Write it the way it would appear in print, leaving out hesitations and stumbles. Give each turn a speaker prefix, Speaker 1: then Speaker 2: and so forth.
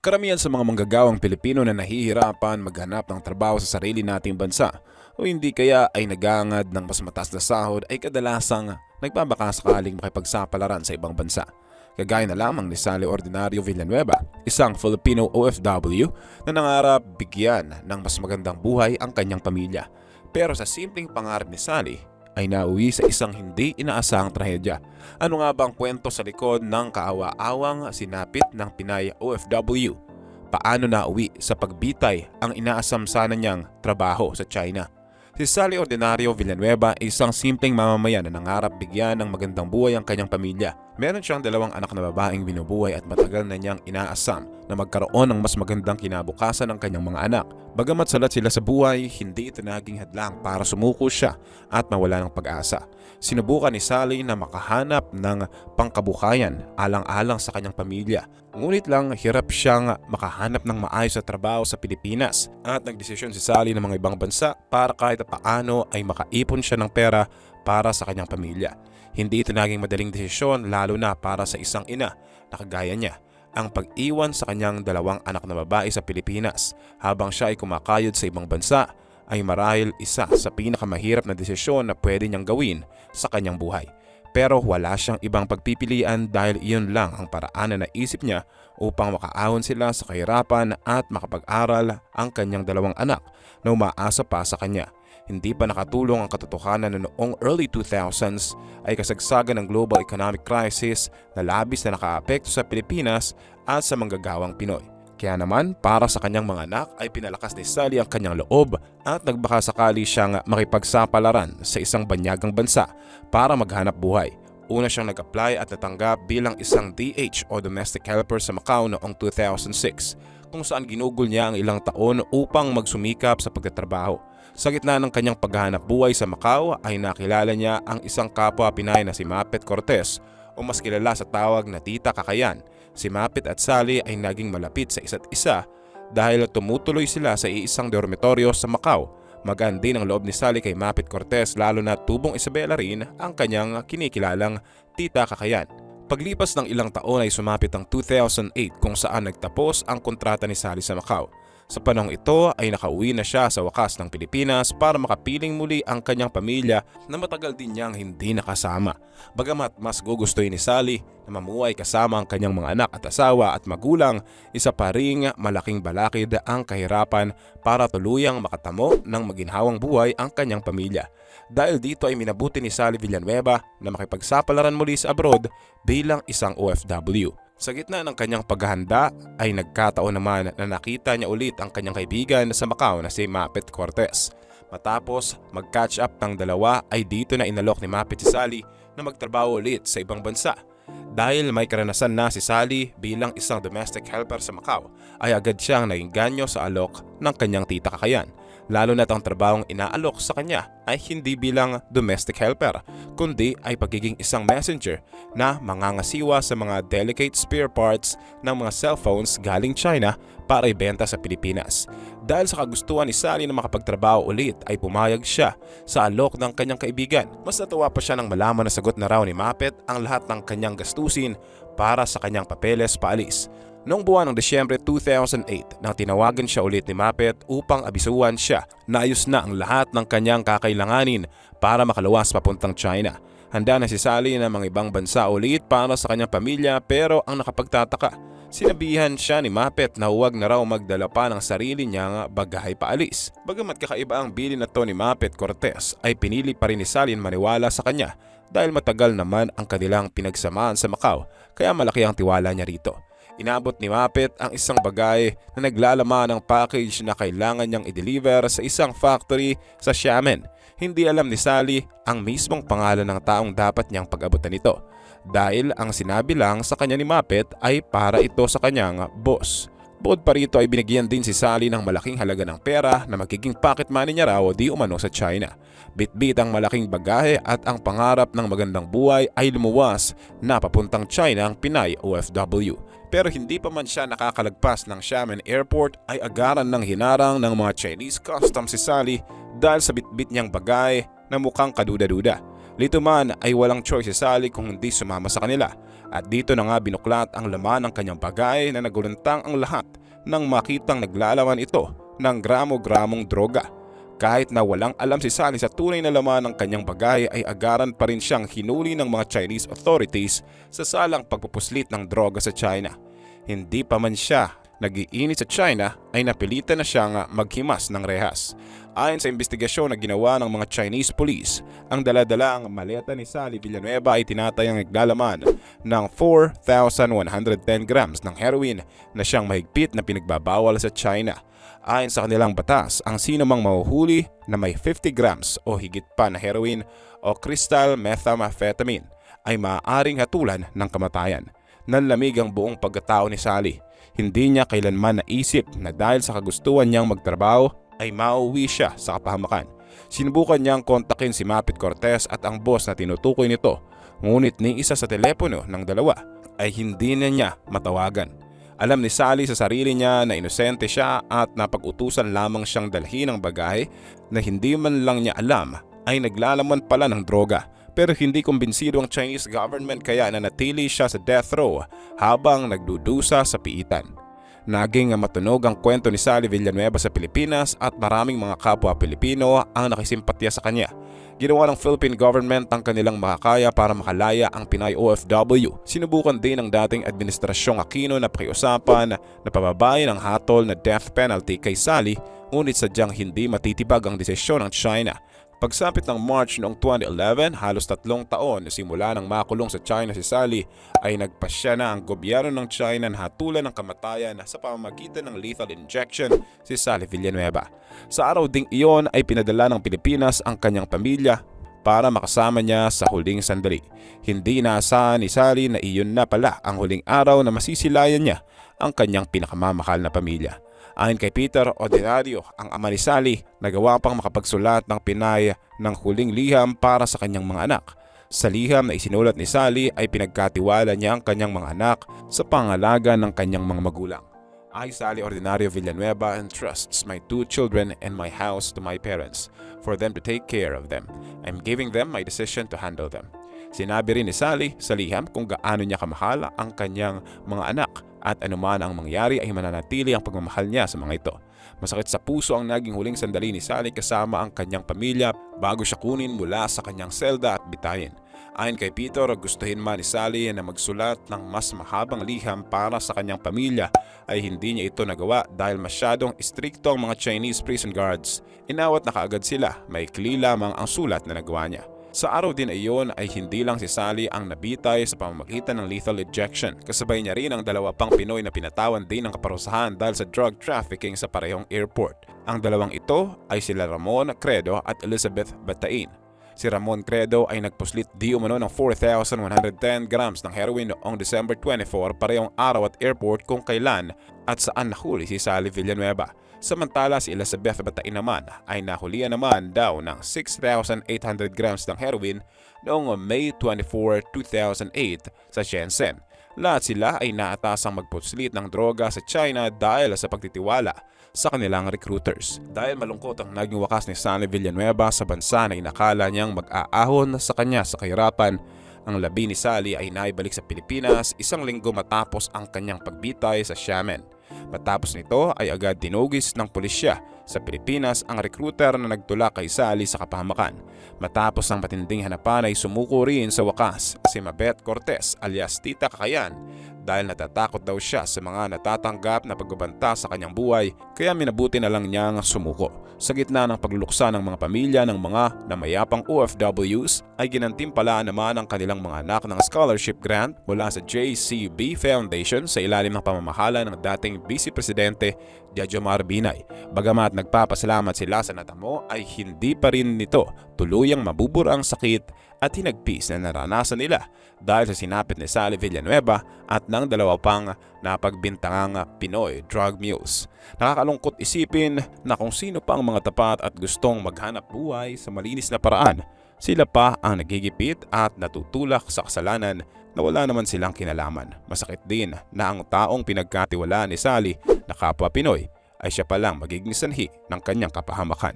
Speaker 1: Karamihan sa mga manggagawang Pilipino na nahihirapan maghanap ng trabaho sa sarili nating bansa o hindi kaya ay nagangad ng mas mataas na sahod ay kadalasang nagbabaka sakaling makipagsapalaran sa ibang bansa. Kagaya na lamang ni Sally Ordinario Villanueva, isang Filipino OFW na nangarap bigyan ng mas magandang buhay ang kanyang pamilya. Pero sa simpleng pangarap ni Sally ay nauwi sa isang hindi inaasahang trahedya. Ano nga ba ang kwento sa likod ng kaawa-awang sinapit ng Pinay OFW? Paano nauwi sa pagbitay ang inaasam sana niyang trabaho sa China? Si Sally Ordinario Villanueva ay isang simpleng mamamayan na nangarap bigyan ng magandang buhay ang kanyang pamilya. Meron siyang 2 anak na babaeng binubuhay at matagal na niyang inaasam na magkaroon ng mas magandang kinabukasan ng kanyang mga anak. Bagamat salat sila sa buhay, hindi ito naging hadlang para sumuko siya at mawala ng pag-asa. Sinubukan ni Sally na makahanap ng pangkabukayan alang-alang sa kanyang pamilya. Ngunit lang hirap siyang makahanap ng maayos na trabaho sa Pilipinas at nagdesisyon si Sally ng mga ibang bansa para kahit paano ay makaipon siya ng pera para sa kanyang pamilya. Hindi ito naging madaling desisyon lalo na para sa isang ina na kagaya niya. Ang pag-iwan sa kanyang 2 anak na babae sa Pilipinas habang siya ay kumakayod sa ibang bansa ay marahil isa sa pinakamahirap na desisyon na pwede niyang gawin sa kanyang buhay. Pero wala siyang ibang pagpipilian dahil iyon lang ang paraan na naisip niya upang makaahon sila sa kahirapan at makapag-aral ang kanyang 2 anak na umaasa pa sa kanya. Hindi pa nakatulong ang katotohanan na noong early 2000s ay kasagsagan ng global economic crisis na labis na nakaapekto sa Pilipinas at sa manggagawang Pinoy. Kaya naman para sa kanyang mga anak ay pinalakas ni Sally ang kanyang loob at nagbaka sakali siyang makipagsapalaran sa isang banyagang bansa para maghanap buhay. Una siyang nag-apply at natanggap bilang isang DH o Domestic Helper sa Macau noong 2006 kung saan ginugol niya ang ilang taon upang magsumikap sa pagtatrabaho. Sa gitna ng kanyang paghahanap buhay sa Macau ay nakilala niya ang isang kapwa Pinay na si Mapet Cortez o mas kilala sa tawag na Tita Kakayan. Si Mapet at Sally ay naging malapit sa isa't isa dahil tumutuloy sila sa iisang dormitoryo sa Macau. Magaan din ang loob ni Sally kay Mapet Cortez lalo na tubong Isabela rin ang kanyang kinikilalang Tita Kakayan. Paglipas ng ilang taon ay sumapit ang 2008 kung saan nagtapos ang kontrata ni Sally sa Macau. Sa panahong ito ay nakauwi na siya sa wakas ng Pilipinas para makapiling muli ang kanyang pamilya na matagal din niyang hindi nakasama. Bagamat mas gugustuhin ni Sally na mamuhay kasama ang kanyang mga anak at asawa at magulang, isa pa ring malaking balakid ang kahirapan para tuluyang makatamo ng maginhawang buhay ang kanyang pamilya. Dahil dito ay minabuti ni Sally Villanueva na makipagsapalaran muli sa abroad bilang isang OFW. Sa gitna ng kanyang paghahanda ay nagkataon naman na nakita niya ulit ang kanyang kaibigan sa Macau na si Mapet Cortez. Matapos mag-catch up ng dalawa ay dito na inalok ni Mapet si Sally na magtrabaho ulit sa ibang bansa. Dahil may karanasan na si Sally bilang isang domestic helper sa Macau ay agad siyang nainganyo sa alok ng kanyang Tita Kakayan. Lalo na't ang trabahong inaalok sa kanya ay hindi bilang domestic helper, kundi ay pagiging isang messenger na mangangasiwa sa mga delicate spare parts ng mga cellphones galing China para ibenta sa Pilipinas. Dahil sa kagustuhan ni Sally na makapagtrabaho ulit ay pumayag siya sa alok ng kanyang kaibigan. Mas natuwa pa siya nang malaman na sagot na raw ni Mapet ang lahat ng kanyang gastusin para sa kanyang papeles paalis. Noong buwan ng Disyembre 2008 nang tinawagan siya ulit ni Mapet upang abisuhan siya na ayos na ang lahat ng kanyang kakailanganin para makaluwas papuntang China. Handa na si Sally ng mga ibang bansa ulit para sa kanyang pamilya pero ang nakapagtataka, sinabihan siya ni Mapet na huwag na raw magdala pa ng sarili niyang bagahe paalis. Bagamat kakaiba ang bilin na to ni Mapet Cortez ay pinili pa rin ni Sally maniwala sa kanya dahil matagal naman ang kanilang pinagsamaan sa Macau kaya malaki ang tiwala niya rito. Inabot ni Mapet ang isang bagay na naglalaman ng package na kailangan niyang i-deliver sa isang factory sa Xiamen. Hindi alam ni Sally ang mismong pangalan ng taong dapat niyang pag-abutan nito dahil ang sinabi lang sa kanya ni Mapet ay para ito sa kanyang boss. Bukod pa rito ay binigyan din si Sally ng malaking halaga ng pera na magiging pocket money niya raw di umano sa China. Bitbit ang malaking bagahe at ang pangarap ng magandang buhay ay lumuwas na papuntang China ang Pinay OFW. Pero hindi pa man siya nakakalagpas ng Xiamen Airport ay agaran ng hinarang ng mga Chinese customs si Sally dahil sa bitbit niyang bagahe na mukhang kaduda-duda. Lito man ay walang choice si Sally kung hindi sumama sa kanila. At dito na nga binuklat ang laman ng kanyang bagay na naguluntang ang lahat nang makitang naglalaman ito ng gramo-gramong droga. Kahit na walang alam si Sally sa tunay na laman ng kanyang bagay ay agaran pa rin siyang hinuli ng mga Chinese authorities sa salang pagpupuslit ng droga sa China. Hindi pa man siya nag-iinit sa China ay napilitan na siyang maghimas ng rehas. Ayon sa investigasyon na ginawa ng mga Chinese police, ang daladalang maleta ni Sally Villanueva ay tinatayang naglalaman ng 4,110 grams ng heroin na siyang mahigpit na pinagbabawal sa China. Ayon sa kanilang batas, ang sinumang mahuhuli na may 50 grams o higit pa na heroin o crystal methamphetamine ay maaaring hatulan ng kamatayan. Nanlamig ang buong pagkatao ni Sally. Hindi niya kailanman naisip na dahil sa kagustuhan niyang magtrabaho ay mauwi siya sa kapahamakan. Sinubukan niyang kontakin si Mapit Cortez at ang boss na tinutukoy nito, ngunit ni isa sa telepono ng dalawa ay hindi na niya matawagan. Alam ni Sally sa sarili niya na inosente siya at napag-utusan lamang siyang dalhin ang bagay na hindi man lang niya alam ay naglalaman pala ng droga. Pero hindi kumbinsido ang Chinese government kaya nanatili siya sa death row habang nagdudusa sa piitan. Naging matunog ang kwento ni Sally Villanueva sa Pilipinas at maraming mga kapwa Pilipino ang nakisimpatya sa kanya. Ginawa ng Philippine government ang kanilang makakaya para makalaya ang Pinay OFW. Sinubukan din ng dating administrasyong Aquino na pakiusapan na pababayin ang hatol na death penalty kay Sally, ngunit sadyang hindi matitibag ang desisyon ng China. Pagsapit ng March noong 2011, halos 3 taon simula nang makulong sa China si Sally, ay nagpasya na ang gobyerno ng China na hatulan ng kamatayan sa pamamagitan ng lethal injection si Sally Villanueva. Sa araw ding iyon ay pinadala ng Pilipinas ang kanyang pamilya para makasama niya sa huling sandali. Hindi inaasahan ni Sally na iyon na pala ang huling araw na masisilayan niya ang kanyang pinakamamahal na pamilya. Ayon kay Peter Ordinario, ang ama ni Sally, nagawa pang makapagsulat ng Pinay ng huling liham para sa kanyang mga anak. Sa liham na isinulat ni Sally ay pinagkatiwala niya ang kanyang mga anak sa pangalaga ng kanyang mga magulang. I, Sally Ordinario Villanueva, entrusts my 2 children and my house to my parents for them to take care of them. I'm giving them my decision to handle them. Sinabi rin ni Sally sa liham kung gaano niya kamahal ang kanyang mga anak at anuman ang mangyari ay mananatili ang pagmamahal niya sa mga ito. Masakit sa puso ang naging huling sandali ni Sally kasama ang kanyang pamilya bago siya kunin mula sa kanyang selda at bitayin. Ayon kay Peter, gustuhin man ni Sally na magsulat ng mas mahabang liham para sa kanyang pamilya ay hindi niya ito nagawa dahil masyadong istrikto ang mga Chinese prison guards. Inawat na kaagad sila, maikli lamang ang sulat na nagawa niya. Sa araw din ay iyon ay hindi lang si Sally ang nabitay sa pamamagitan ng lethal injection. Kasabay niya rin ang 2 pang Pinoy na pinatawan din ng kaparusahan dahil sa drug trafficking sa parehong airport. Ang 2 ito ay sila Ramon Credo at Elizabeth Batain. Si Ramon Credo ay nagpuslit di umano ng 4,110 grams ng heroin noong December 24, parehong araw at airport kung kailan at saan nahuli si Sally Villanueva. Samantala si Elizabeth Batain naman ay nahulihan naman daw ng 6,800 grams ng heroin noong May 24, 2008 sa Shenzhen. Lahat sila ay naatasang magpuslit ng droga sa China dahil sa pagtitiwala sa kanilang recruiters. Dahil malungkot ang naging wakas ni Sally Villanueva sa bansa na inakala niyang mag-aahon sa kanya sa kahirapan, ang labi ni Sally ay naibalik sa Pilipinas 1 linggo matapos ang kanyang pagbitay sa Xiamen. Matapos nito ay agad dinugis ng pulisya sa Pilipinas ang recruiter na nagtulak kay Sally sa kapahamakan. Matapos ang matinding hanapan ay sumuko rin sa wakas si Mabet Cortez alias Tita Kakayan dahil natatakot daw siya sa mga natatanggap na pagbabanta sa kanyang buhay kaya minabuti na lang niyang sumuko. Sa gitna ng pagluluksa ng mga pamilya ng mga namayapang OFWs ay ginantimpala naman ang kanilang mga anak ng scholarship grant mula sa JCB Foundation sa ilalim ng pamamahala ng dating Vice Presidente Jajomar Binay. Bagamat nagpapasalamat sila sa natamo ay hindi pa rin nito tuluyang mabubura ang sakit at hinagpis na naranasan nila dahil sa sinapit ni Sally Villanueva at ng 2 pang napagbintangang Pinoy drug mules. Nakakalungkot isipin na kung sino pa ang mga tapat at gustong maghanap buhay sa malinis na paraan, sila pa ang nagigipit at natutulak sa kasalanan na wala naman silang kinalaman. Masakit din na ang taong pinagkatiwalaan ni Sally na kapwa Pinoy ay siya palang magiging sanhi ng kanyang kapahamakan.